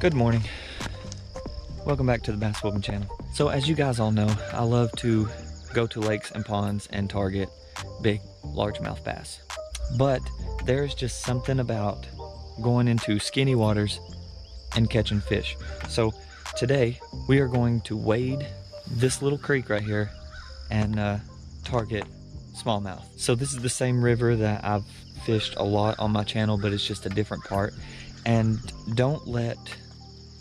Good morning. Welcome back to the Bass Whooping channel. So as you guys all know, I love to go to lakes and ponds and target big largemouth bass. But there's just something about going into skinny waters and catching fish. So today we are going to wade this little creek right here and target smallmouth. So this is the same river that I've fished a lot on my channel, but it's just a different part. And don't let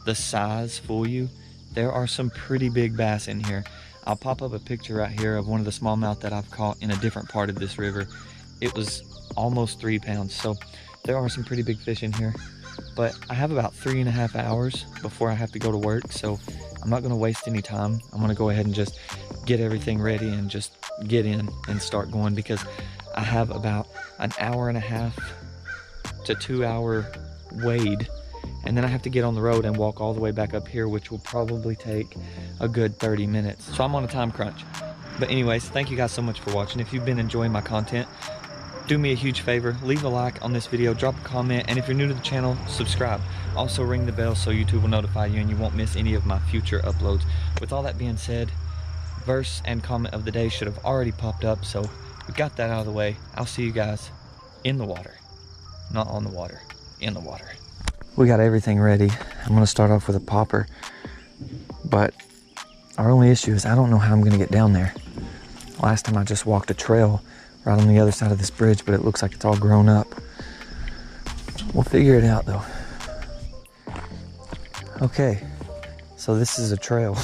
the size fool you. There are some pretty big bass in here. I'll pop up a picture right here of one of the smallmouth that I've caught in a different part of this river. It was almost 3 pounds. So there are some pretty big fish in here, but I have about 3.5 hours before I have to go to work. So I'm not gonna waste any time. I'm gonna go ahead and just get everything ready and just get in and start going, because I have about an 1.5 to 2 hour wade, and then I have to get on the road and walk all the way back up here, which will probably take a good 30 minutes. So I'm on a time crunch. But anyways, thank you guys so much for watching. If you've been enjoying my content, do me a huge favor, leave a like on this video, drop a comment, and if you're new to the channel, subscribe. Also ring the bell so YouTube will notify you and you won't miss any of my future uploads. With all that being said, verse and comment of the day should have already popped up, so we got that out of the way. I'll see you guys in the water. Not on the water, in the water. We got everything ready. I'm gonna start off with a popper, but our only issue is I don't know how I'm gonna get down there. Last time I just walked a trail right on the other side of this bridge, but it looks like it's all grown up. We'll figure it out though. Okay, so this is a trail.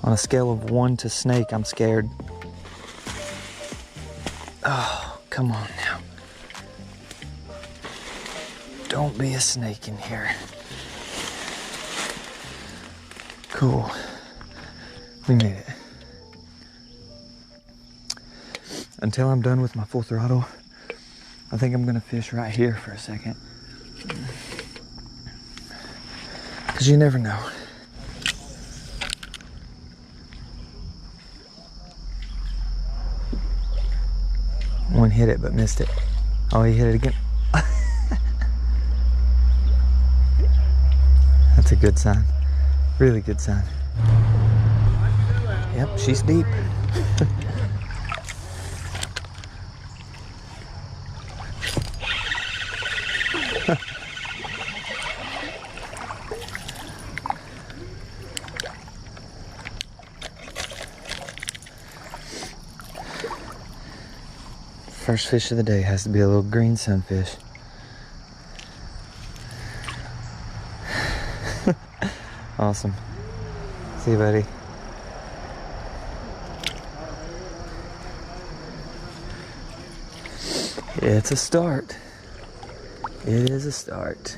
On a scale of 1 to snake, I'm scared. Oh, come on now. Don't be a snake in here. Cool. We made it. Until I'm done with my full throttle, I think I'm gonna fish right here for a second. Because you never know. One hit it but missed it. Oh, he hit it again. That's a good sign. Really good sign. Yep, she's deep. First fish of the day has to be a little green sunfish. Awesome. See you, buddy. It's a start. It is a start.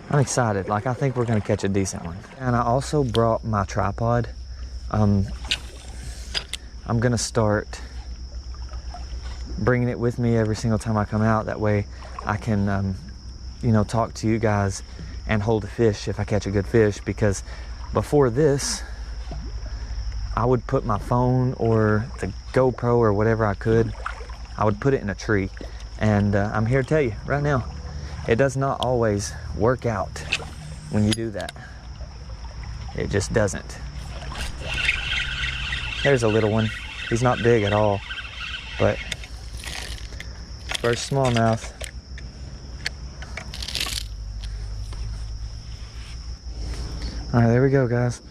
I'm excited. Like, I think we're gonna catch a decent one. And I also brought my tripod. I'm gonna start bringing it with me every single time I come out. That way I can, you know, talk to you guys and hold a fish if I catch a good fish. Because before this, I would put my phone or the GoPro or whatever I could, I would put it in a tree. And I'm here to tell you right now, it does not always work out when you do that. It just doesn't. There's a little one. He's not big at all, but first smallmouth. All right, there we go, guys.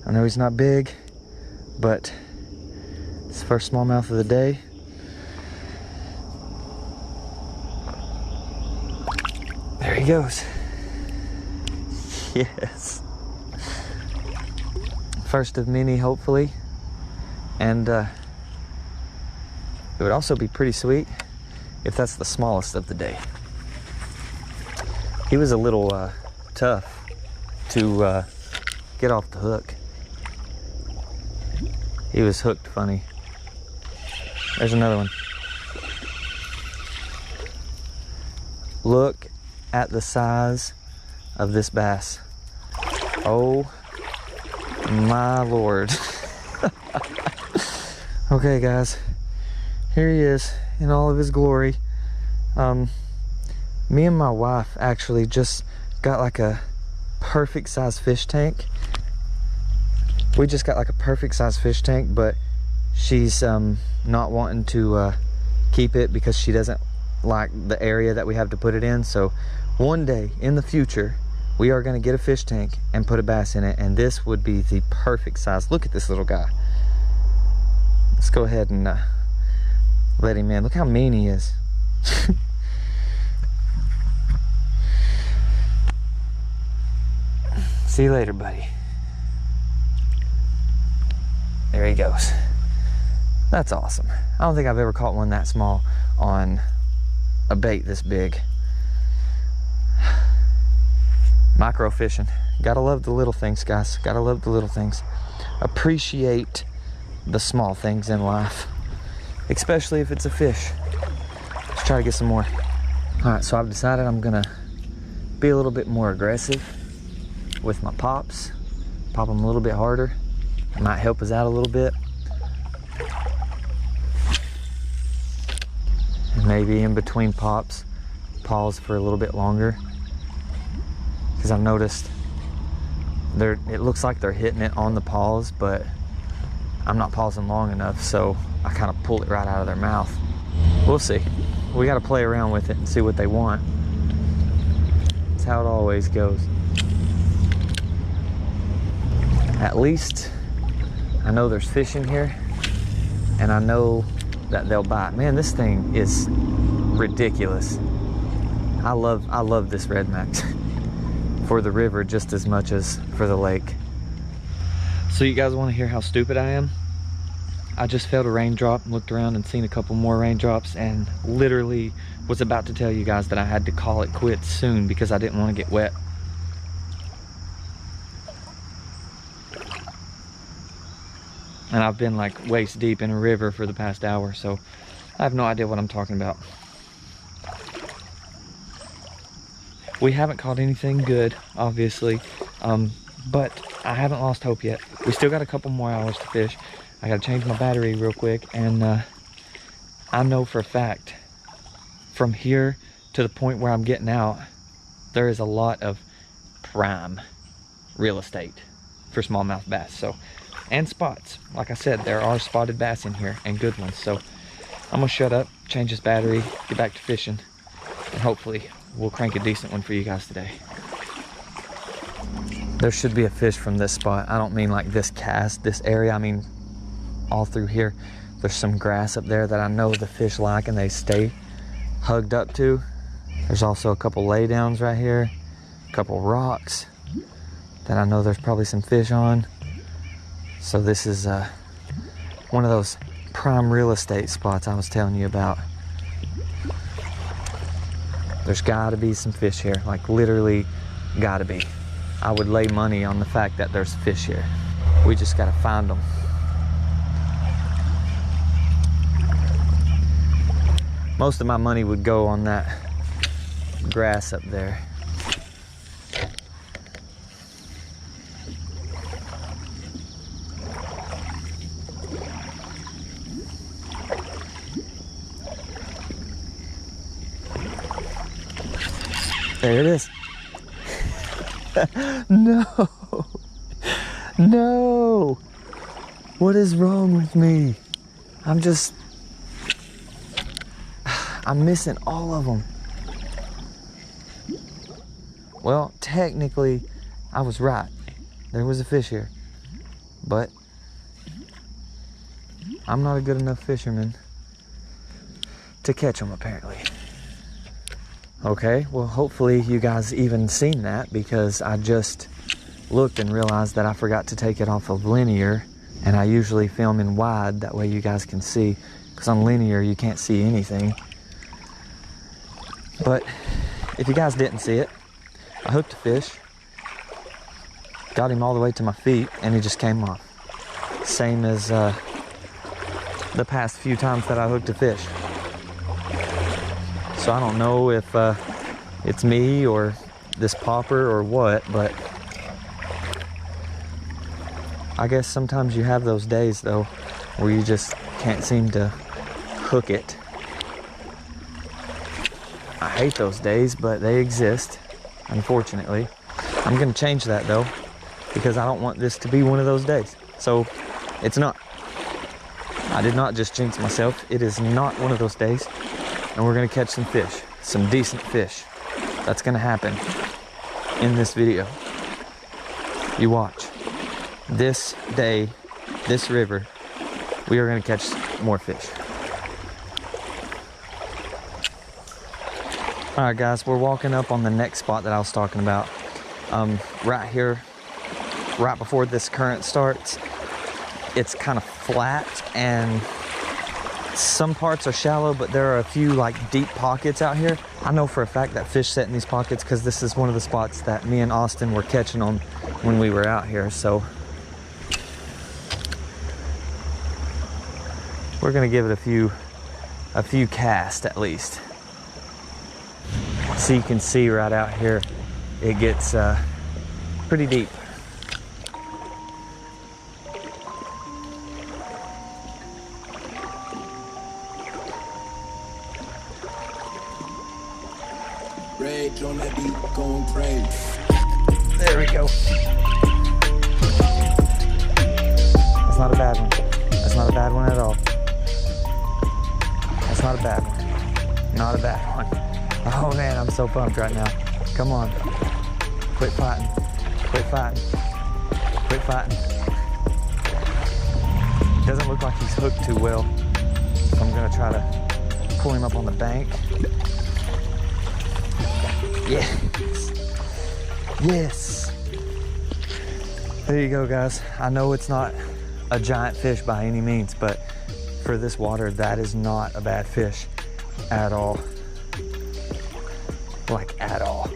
I know he's not big, but it's the first smallmouth of the day. There he goes. Yes. First of many, hopefully. And it would also be pretty sweet if that's the smallest of the day. He was a little tough to get off the hook. He was hooked funny. There's another one. Look at the size of this bass. Oh My Lord. Okay, guys, here he is in all of his glory. Me and my wife actually just got like a perfect size fish tank. We just got like a perfect size fish tank, but she's not wanting to keep it because she doesn't like the area that we have to put it in. So one day in the future, we are going to get a fish tank and put a bass in it, and this would be the perfect size. Look at this little guy. Let's go ahead and let him in. Look how mean he is. See you later, buddy. There he goes. That's awesome. I don't think I've ever caught one that small on a bait this big. Micro fishing. Gotta love the little things, guys. Gotta love the little things. Appreciate the small things in life, especially if it's a fish. Let's try to get some more. All right, so I've decided I'm gonna be a little bit more aggressive with my pops. Pop them a little bit harder. It might help us out a little bit. And maybe in between pops, pause for a little bit longer. Because I've noticed it looks like they're hitting it on the pause, but I'm not pausing long enough, so I kind of pull it right out of their mouth. We'll see. We got to play around with it and see what they want. That's how it always goes. At least I know there's fish in here, and I know that they'll bite. Man, this thing is ridiculous. I love this Red Max for the river just as much as for the lake. So you guys want to hear how stupid I am? I just felt a raindrop, looked around and seen a couple more raindrops, and literally was about to tell you guys that I had to call it quits soon because I didn't want to get wet. And I've been like waist deep in a river for the past hour, so I have no idea what I'm talking about. We haven't caught anything good, obviously, but I haven't lost hope yet. We still got a couple more hours to fish. I gotta change my battery real quick, and I know for a fact, from here to the point where I'm getting out, there is a lot of prime real estate for smallmouth bass. So, and spots. Like I said, there are spotted bass in here, and good ones. So I'm gonna shut up, change this battery, get back to fishing, and hopefully we'll crank a decent one for you guys today. There should be a fish from this spot. I don't mean like this cast, this area. I mean all through here. There's some grass up there that I know the fish like and they stay hugged up to. There's also a couple laydowns right here, a couple rocks that I know there's probably some fish on. So this is one of those prime real estate spots I was telling you about. There's gotta be some fish here, like literally gotta be. I would lay money on the fact that there's fish here. We just gotta find them. Most of my money would go on that grass up there. There it is. No. No. What is wrong with me? I'm missing all of them. Well, technically, I was right. There was a fish here. But I'm not a good enough fisherman to catch them, apparently. Okay, well, hopefully you guys even seen that, because I just looked and realized that I forgot to take it off of linear, and I usually film in wide, that way you guys can see, because on linear you can't see anything. But if you guys didn't see it, I hooked a fish, got him all the way to my feet, and he just came off. Same as the past few times that I hooked a fish. So I don't know if it's me or this popper or what, but I guess sometimes you have those days though where you just can't seem to hook it. I hate those days, but they exist, unfortunately. I'm gonna change that though, because I don't want this to be one of those days. So it's not. I did not just jinx myself. It is not one of those days. And we're gonna catch some fish, some decent fish. That's gonna happen in this video. You watch. This day, this river, we are gonna catch more fish. All right, guys, we're walking up on the next spot that I was talking about. Right here, right before this current starts, it's kind of flat and some parts are shallow, but there are a few like deep pockets out here. I know for a fact that fish set in these pockets because this is one of the spots that me and Austin were catching on when we were out here. So we're gonna give it a few casts at least. So you can see right out here, it gets pretty deep. Rage on that beat, going crazy. There we go. That's not a bad one. That's not a bad one at all. That's not a bad one. Not a bad one. Oh man, I'm so pumped right now. Come on. Quit fighting. Quit fighting. Quit fighting. Doesn't look like he's hooked too well. So I'm gonna try to pull him up on the bank. Yes. Yes. There you go, guys. I know it's not a giant fish by any means, but for this water, that is not a bad fish at all. Like at all.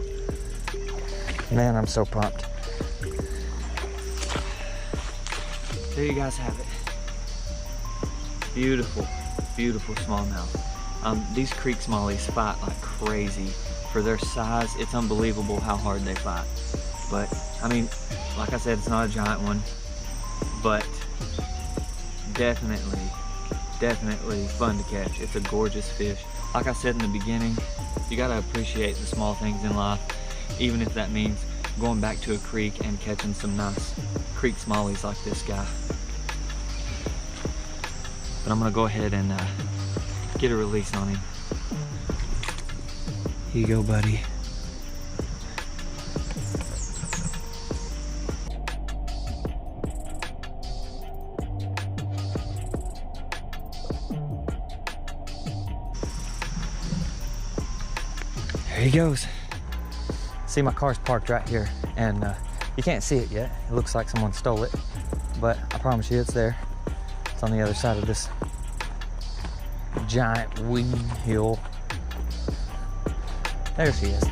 Man, I'm so pumped. There you guys have it. Beautiful, beautiful smallmouth. These creek smallies fight like crazy. For their size, it's unbelievable how hard they fight. But, I mean, like I said, it's not a giant one, but definitely fun to catch. It's a gorgeous fish. Like I said in the beginning, you gotta appreciate the small things in life, even if that means going back to a creek and catching some nice creek smallies like this guy. But I'm gonna go ahead and get a release on him. Here you go, buddy. There he goes. See, my car's parked right here, and you can't see it yet. It looks like someone stole it, but I promise you it's there. It's on the other side of this giant weed hill. There she is.